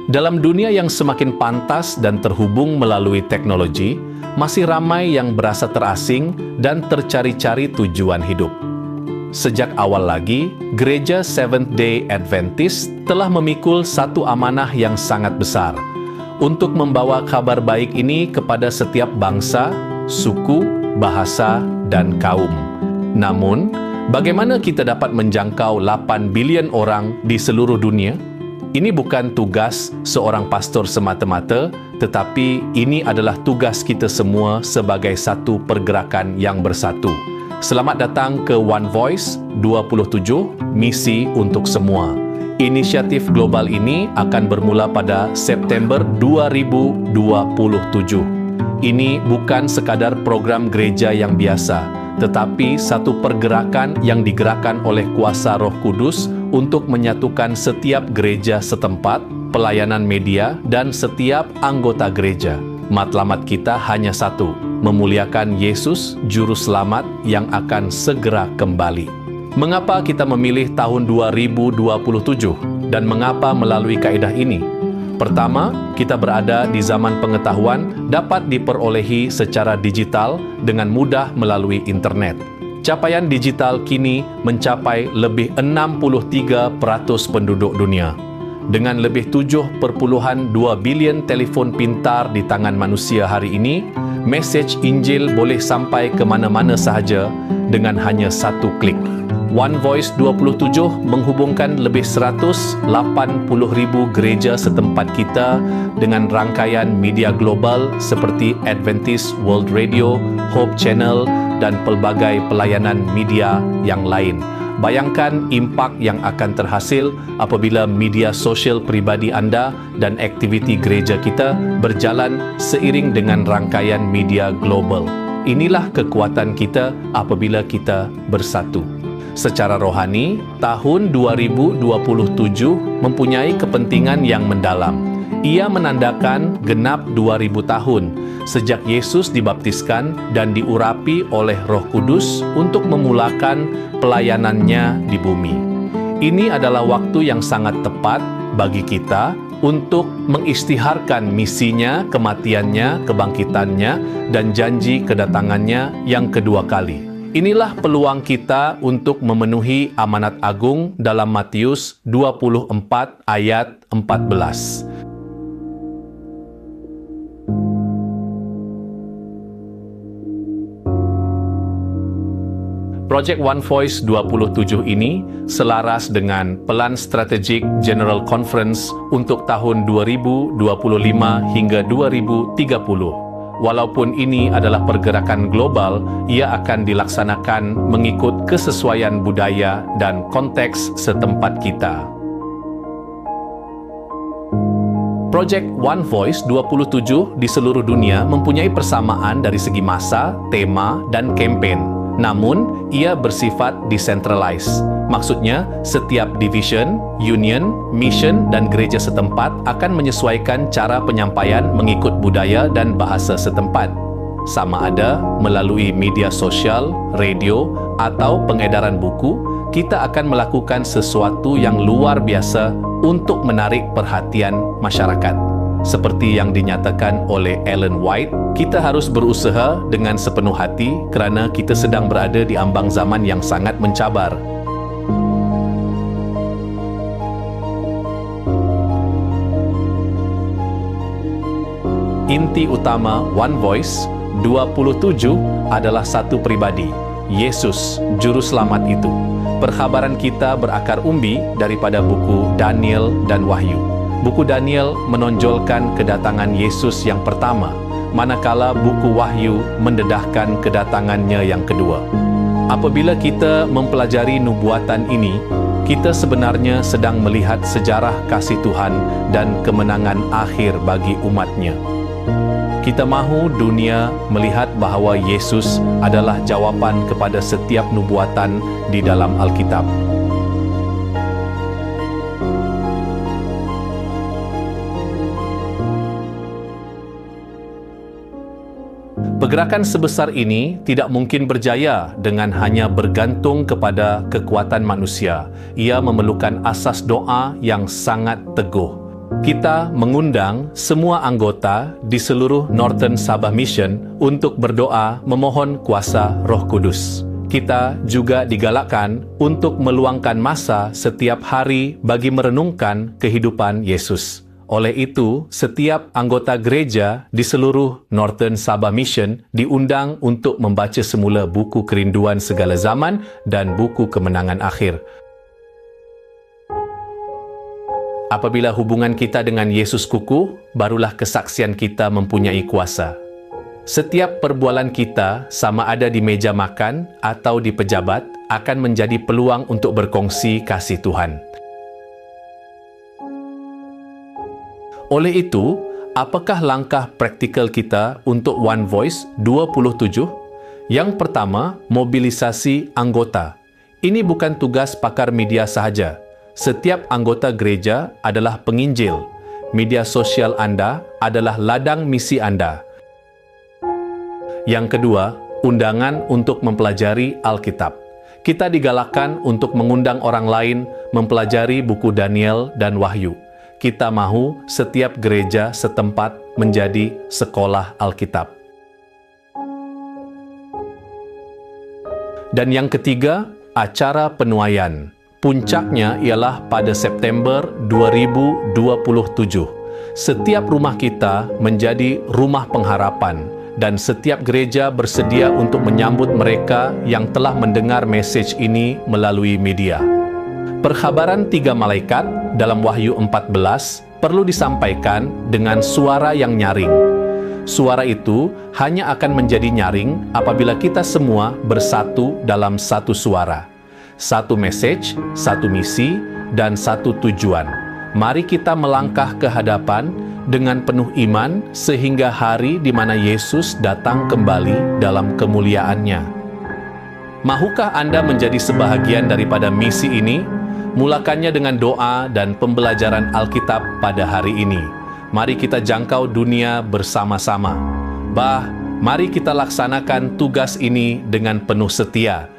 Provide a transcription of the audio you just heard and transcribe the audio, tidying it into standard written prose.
Dalam dunia yang semakin pantas dan terhubung melalui teknologi, masih ramai yang berasa terasing dan tercari-cari tujuan hidup. Sejak awal lagi, Gereja Seventh-day Adventist telah memikul satu amanah yang sangat besar untuk membawa kabar baik ini kepada setiap bangsa, suku, bahasa, dan kaum. Namun, bagaimana kita dapat menjangkau 8 bilion orang di seluruh dunia? Ini bukan tugas seorang pastor semata-mata, tetapi ini adalah tugas kita semua sebagai satu pergerakan yang bersatu. Selamat datang ke One Voice 27, Misi untuk Semua. Inisiatif global ini akan bermula pada September 2027. Ini bukan sekadar program gereja yang biasa, tetapi satu pergerakan yang digerakkan oleh kuasa Roh Kudus untuk menyatukan setiap gereja setempat, pelayanan media, dan setiap anggota gereja. Matlamat kita hanya satu, memuliakan Yesus, Juru Selamat yang akan segera kembali. Mengapa kita memilih tahun 2027 dan mengapa melalui kaedah ini? Pertama, kita berada di zaman pengetahuan dapat diperolehi secara digital dengan mudah melalui internet. Capaian digital kini mencapai lebih 63% penduduk dunia. Dengan lebih 7,2 bilion telefon pintar di tangan manusia hari ini, mesej Injil boleh sampai ke mana-mana sahaja dengan hanya satu klik. One Voice 27 menghubungkan lebih 180,000 gereja setempat kita dengan rangkaian media global seperti Adventist World Radio, Hope Channel, dan pelbagai pelayanan media yang lain. Bayangkan impak yang akan terhasil apabila media sosial pribadi anda dan aktiviti gereja kita berjalan seiring dengan rangkaian media global. Inilah kekuatan kita apabila kita bersatu. Secara rohani, tahun 2027 mempunyai kepentingan yang mendalam. Ia menandakan genap 2000 tahun sejak Yesus dibaptiskan dan diurapi oleh Roh Kudus untuk memulakan pelayanannya di bumi. Ini adalah waktu yang sangat tepat bagi kita untuk mengisytiharkan misinya, kematiannya, kebangkitannya, dan janji kedatangannya yang kedua kali. Inilah peluang kita untuk memenuhi amanat agung dalam Matius 24 ayat 14. Project One Voice 27 ini selaras dengan Pelan Strategik General Conference untuk tahun 2025 hingga 2030. Walaupun ini adalah pergerakan global, ia akan dilaksanakan mengikut kesesuaian budaya dan konteks setempat kita. Project One Voice 27 di seluruh dunia mempunyai persamaan dari segi masa, tema, dan kempen. Namun, ia bersifat decentralized. Maksudnya, setiap division, union, mission, dan gereja setempat akan menyesuaikan cara penyampaian mengikut budaya dan bahasa setempat. Sama ada melalui media sosial, radio, atau pengedaran buku, kita akan melakukan sesuatu yang luar biasa untuk menarik perhatian masyarakat. Seperti yang dinyatakan oleh Ellen White, kita harus berusaha dengan sepenuh hati kerana kita sedang berada di ambang zaman yang sangat mencabar. Inti utama One Voice 27 adalah satu pribadi, Yesus, Juru Selamat itu. Perkhabaran kita berakar umbi daripada buku Daniel dan Wahyu. Buku Daniel menonjolkan kedatangan Yesus yang pertama, manakala buku Wahyu mendedahkan kedatangannya yang kedua. Apabila kita mempelajari nubuatan ini, kita sebenarnya sedang melihat sejarah kasih Tuhan dan kemenangan akhir bagi umatnya. Kita mahu dunia melihat bahawa Yesus adalah jawapan kepada setiap nubuatan di dalam Alkitab. Pergerakan sebesar ini tidak mungkin berjaya dengan hanya bergantung kepada kekuatan manusia. Ia memerlukan asas doa yang sangat teguh. Kita mengundang semua anggota di seluruh Northern Sabah Mission untuk berdoa memohon kuasa Roh Kudus. Kita juga digalakkan untuk meluangkan masa setiap hari bagi merenungkan kehidupan Yesus. Oleh itu, setiap anggota gereja di seluruh Northern Sabah Mission diundang untuk membaca semula buku Kerinduan Segala Zaman dan buku Kemenangan Akhir. Apabila hubungan kita dengan Yesus kukuh, barulah kesaksian kita mempunyai kuasa. Setiap perbualan kita, sama ada di meja makan atau di pejabat, akan menjadi peluang untuk berkongsi kasih Tuhan. Oleh itu, apakah langkah praktikal kita untuk One Voice 27? Yang pertama, mobilisasi anggota. Ini bukan tugas pakar media sahaja. Setiap anggota gereja adalah penginjil. Media sosial Anda adalah ladang misi Anda. Yang kedua, undangan untuk mempelajari Alkitab. Kita digalakkan untuk mengundang orang lain mempelajari buku Daniel dan Wahyu. Kita mahu setiap gereja setempat menjadi sekolah Alkitab. Dan yang ketiga, acara penuaian. Puncaknya ialah pada September 2027. Setiap rumah kita menjadi rumah pengharapan dan setiap gereja bersedia untuk menyambut mereka yang telah mendengar mesej ini melalui media. Perkhabaran 3 malaikat dalam Wahyu 14 perlu disampaikan dengan suara yang nyaring. Suara itu hanya akan menjadi nyaring apabila kita semua bersatu dalam satu suara. Satu mesej, satu misi, dan satu tujuan. Mari kita melangkah ke hadapan dengan penuh iman sehingga hari di mana Yesus datang kembali dalam kemuliaannya. Mahukah Anda menjadi sebahagian daripada misi ini? Mulakannya dengan doa dan pembelajaran Alkitab pada hari ini. Mari kita jangkau dunia bersama-sama. Mari kita laksanakan tugas ini dengan penuh setia.